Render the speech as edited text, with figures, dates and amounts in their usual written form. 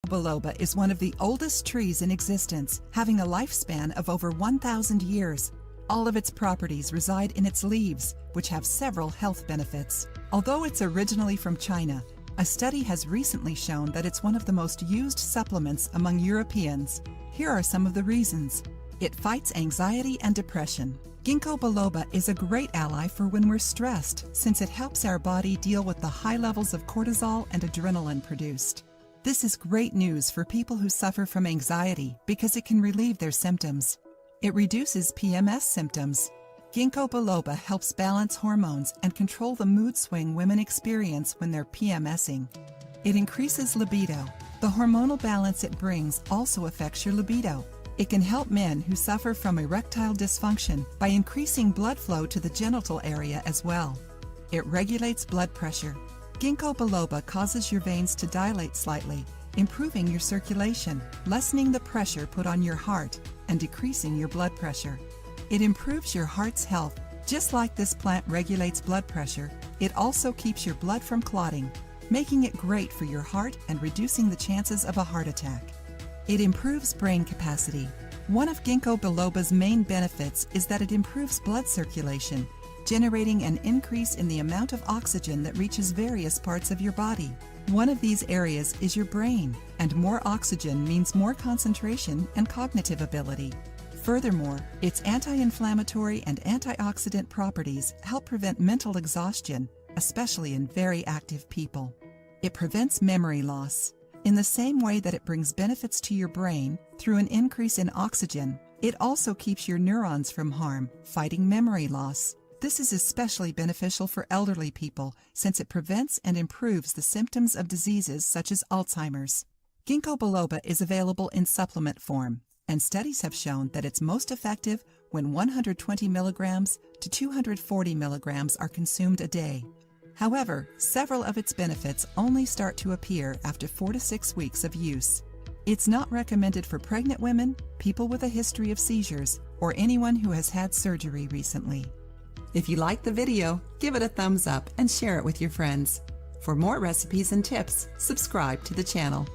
Biloba is one of the oldest trees in existence, having a lifespan of over 1,000 years. All of its properties reside in its leaves, which have several health benefits. Although it's originally from China, a study has recently shown that it's one of the most used supplements among Europeans. Here are some of the reasons. It fights anxiety and depression. Ginkgo biloba is a great ally for when we're stressed, since it helps our body deal with the high levels of cortisol and adrenaline produced. This is great news for people who suffer from anxiety because it can relieve their symptoms. It reduces PMS symptoms. Ginkgo biloba helps balance hormones and control the mood swing women experience when they're PMSing. It increases libido. The hormonal balance it brings also affects your libido. It can help men who suffer from erectile dysfunction by increasing blood flow to the genital area as well. It regulates blood pressure. Ginkgo biloba causes your veins to dilate slightly, improving your circulation, lessening the pressure put on your heart, and decreasing your blood pressure. It improves your heart's health. Just like this plant regulates blood pressure, it also keeps your blood from clotting, making it great for your heart and reducing the chances of a heart attack. It improves brain capacity. One of Ginkgo biloba's main benefits is that it improves blood circulation, generating an increase in the amount of oxygen that reaches various parts of your body. One of these areas is your brain, and more oxygen means more concentration and cognitive ability. Furthermore, its anti-inflammatory and antioxidant properties help prevent mental exhaustion, especially in very active people. It prevents memory loss. In the same way that it brings benefits to your brain through an increase in oxygen, it also keeps your neurons from harm, fighting memory loss. This is especially beneficial for elderly people since it prevents and improves the symptoms of diseases such as Alzheimer's. Ginkgo biloba is available in supplement form, and studies have shown that it's most effective when 120 milligrams to 240 milligrams are consumed a day. However, several of its benefits only start to appear after 4 to 6 weeks of use. It's not recommended for pregnant women, people with a history of seizures, or anyone who has had surgery recently. If you liked the video, give it a thumbs up and share it with your friends. For more recipes and tips, subscribe to the channel.